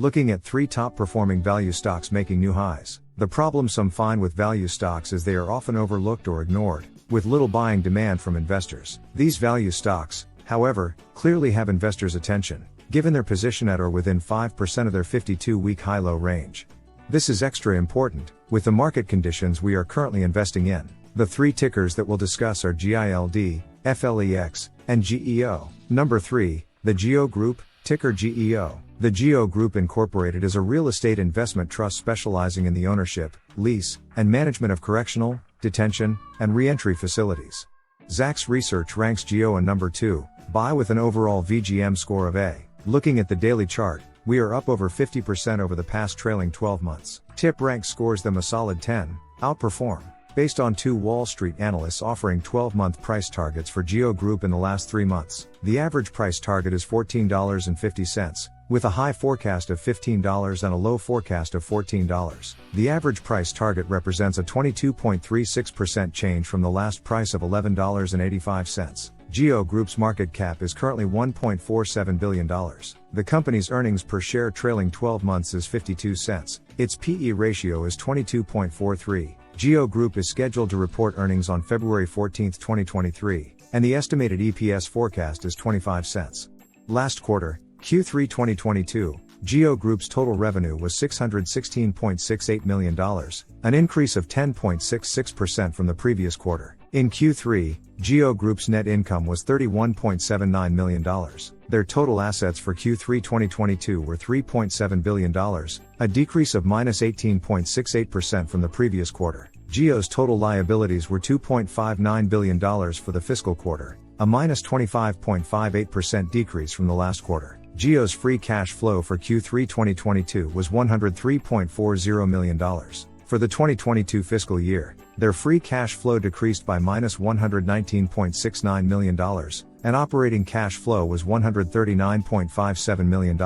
Looking at 3 top performing value stocks making new highs. The problem some find with value stocks is they are often overlooked or ignored, with little buying demand from investors. These value stocks, however, clearly have investors' attention, given their position at or within 5% of their 52-week high-low range. This is extra important, with the market conditions we are currently investing in. The 3 tickers that we'll discuss are GILD, FLEX, and GEO. Number 3, the GEO Group, ticker GEO. The GEO Group Incorporated is a real estate investment trust specializing in the ownership, lease, and management of correctional, detention, and re-entry facilities. Zacks Research ranks GEO a number 2, buy with an overall VGM score of A. Looking at the daily chart, we are up over 50% over the past trailing 12 months. Tip Rank scores them a solid 10, outperform. Based on 2 Wall Street analysts offering 12-month price targets for GEO Group in the last 3 months, the average price target is $14.50, with a high forecast of $15 and a low forecast of $14. The average price target represents a 22.36% change from the last price of $11.85. GEO Group's market cap is currently $1.47 billion. The company's earnings per share trailing 12 months is 52 cents. Its PE ratio is 22.43. GEO Group is scheduled to report earnings on February 14, 2023, and the estimated EPS forecast is 25 cents. Last quarter, Q3 2022, GEO Group's total revenue was $616.68 million, an increase of 10.66% from the previous quarter. In Q3, GEO Group's net income was $31.79 million. Their total assets for Q3 2022 were $3.7 billion, a decrease of -18.68% from the previous quarter. GEO's total liabilities were $2.59 billion for the fiscal quarter, a -25.58% decrease from the last quarter. GEO's free cash flow for Q3 2022 was $103.40 million. For the 2022 fiscal year, their free cash flow decreased by -$119.69 million, and operating cash flow was $139.57 million.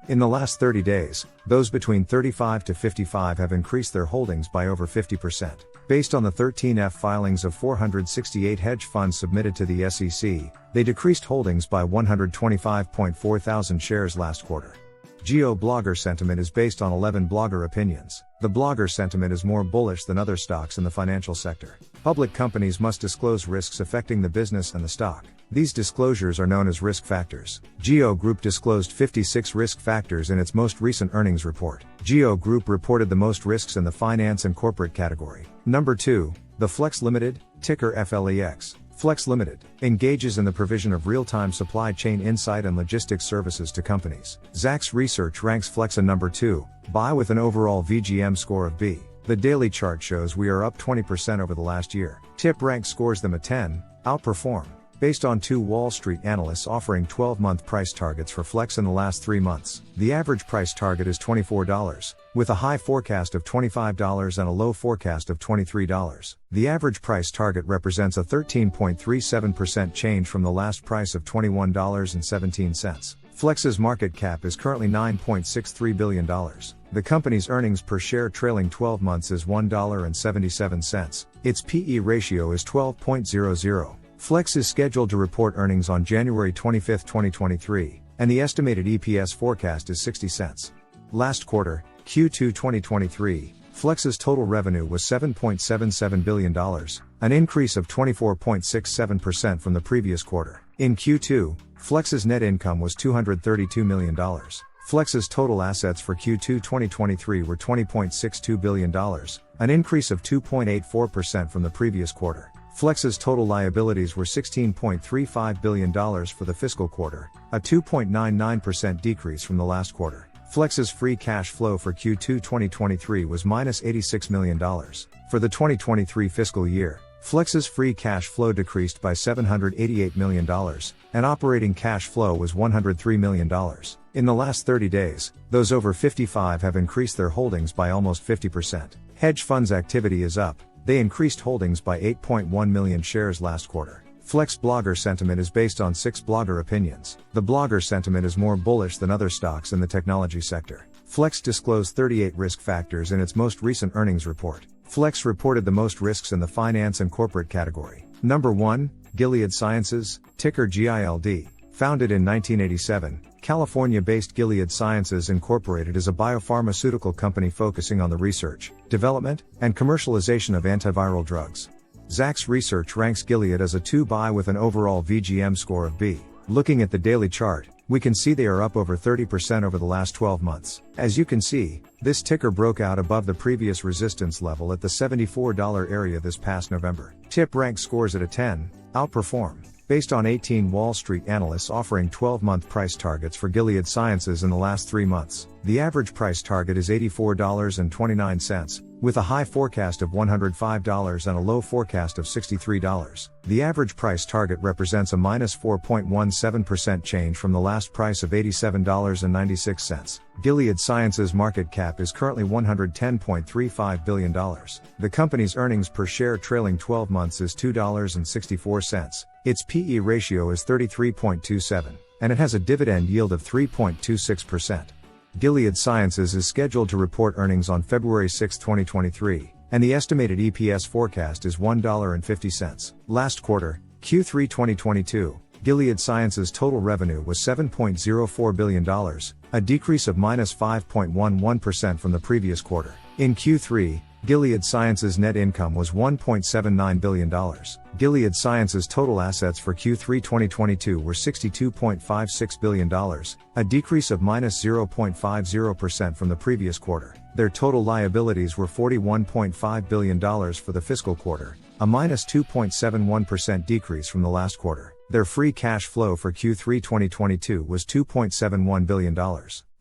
In the last 30 days, those between 35 to 55 have increased their holdings by over 50%. Based on the 13F filings of 468 hedge funds submitted to the SEC, they decreased holdings by 125.4 thousand shares last quarter. GEO blogger sentiment is based on 11 blogger opinions. The blogger sentiment is more bullish than other stocks in the financial sector. Public companies must disclose risks affecting the business and the stock. These disclosures are known as risk factors. GEO Group disclosed 56 risk factors in its most recent earnings report. GEO Group reported the most risks in the finance and corporate category. Number 2, the Flex Limited, ticker FLEX. Flex Limited engages in the provision of real-time supply chain insight and logistics services to companies. Zacks Research ranks Flex a number 2, buy with an overall VGM score of B. The daily chart shows we are up 20% over the last year. Tip Rank scores them a 10, outperform. Based on 2 Wall Street analysts offering 12-month price targets for Flex in the last 3 months, the average price target is $24, with a high forecast of $25 and a low forecast of $23. The average price target represents a 13.37% change from the last price of $21.17. Flex's market cap is currently $9.63 billion. The company's earnings per share trailing 12 months is $1.77. Its PE ratio is 12.00. Flex is scheduled to report earnings on January 25, 2023, and the estimated EPS forecast is 60 cents. Last quarter, Q2 2023, Flex's total revenue was $7.77 billion, an increase of 24.67% from the previous quarter. In Q2, Flex's net income was $232 million. Flex's total assets for Q2 2023 were $20.62 billion, an increase of 2.84% from the previous quarter. Flex's total liabilities were $16.35 billion for the fiscal quarter, a 2.99% decrease from the last quarter. Flex's free cash flow for Q2 2023 was -$86 million. For the 2023 fiscal year, Flex's free cash flow decreased by $788 million, and operating cash flow was $103 million. In the last 30 days, those over 55 have increased their holdings by almost 50%. Hedge funds activity is up. They increased holdings by 8.1 million shares last quarter. Flex blogger sentiment is based on 6 blogger opinions. The blogger sentiment is more bullish than other stocks in the technology sector. Flex disclosed 38 risk factors in its most recent earnings report. Flex reported the most risks in the finance and corporate category. Number 1, Gilead Sciences, ticker GILD. Founded in 1987, California-based Gilead Sciences Incorporated is a biopharmaceutical company focusing on the research, development, and commercialization of antiviral drugs. Zacks Research ranks Gilead as a 2 buy with an overall VGM score of B. Looking at the daily chart, we can see they are up over 30% over the last 12 months. As you can see, this ticker broke out above the previous resistance level at the $74 area this past November. Tip rank scores at a 10, outperform. Based on 18 Wall Street analysts offering 12-month price targets for Gilead Sciences in the last 3 months, the average price target is $84.29, with a high forecast of $105 and a low forecast of $63. The average price target represents a minus 4.17% change from the last price of $87.96. Gilead Sciences' market cap is currently $110.35 billion. The company's earnings per share trailing 12 months is $2.64. Its PE ratio is 33.27, and it has a dividend yield of 3.26%. Gilead Sciences is scheduled to report earnings on February 6, 2023, and the estimated EPS forecast is $1.50. Last quarter, Q3 2022, Gilead Sciences' total revenue was $7.04 billion, a decrease of minus 5.11% from the previous quarter. In Q3, Gilead Sciences' net income was $1.79 billion. Gilead Sciences' total assets for Q3 2022 were $62.56 billion, a decrease of minus 0.50% from the previous quarter. Their total liabilities were $41.5 billion for the fiscal quarter, a minus 2.71% decrease from the last quarter. Their free cash flow for Q3 2022 was $2.71 billion.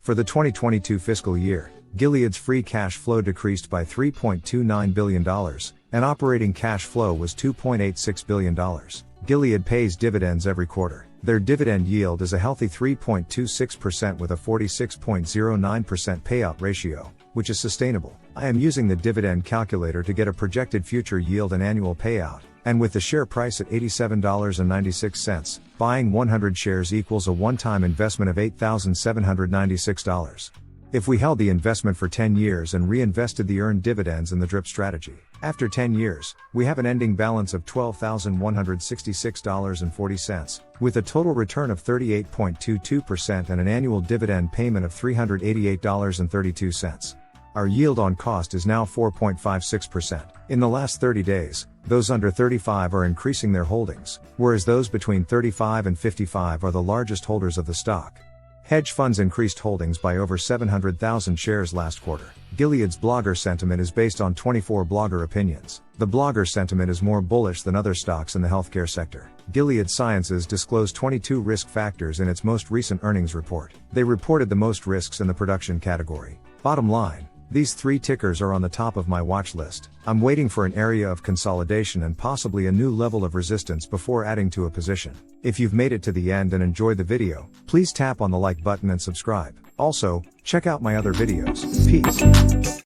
For the 2022 fiscal year, Gilead's free cash flow decreased by $3.29 billion, and operating cash flow was $2.86 billion. Gilead pays dividends every quarter. Their dividend yield is a healthy 3.26% with a 46.09% payout ratio, which is sustainable. I am using the dividend calculator to get a projected future yield and annual payout, and with the share price at $87.96, buying 100 shares equals a one-time investment of $8,796. If we held the investment for 10 years and reinvested the earned dividends in the DRIP strategy, after 10 years, we have an ending balance of $12,166.40, with a total return of 38.22% and an annual dividend payment of $388.32. Our yield on cost is now 4.56%. In the last 30 days, those under 35 are increasing their holdings, whereas those between 35 and 55 are the largest holders of the stock. Hedge funds increased holdings by over 700,000 shares last quarter. Gilead's blogger sentiment is based on 24 blogger opinions. The blogger sentiment is more bullish than other stocks in the healthcare sector. Gilead Sciences disclosed 22 risk factors in its most recent earnings report. They reported the most risks in the production category. Bottom line, these 3 tickers are on the top of my watch list. I'm waiting for an area of consolidation and possibly a new level of resistance before adding to a position. If you've made it to the end and enjoyed the video, please tap on the like button and subscribe. Also, check out my other videos. Peace.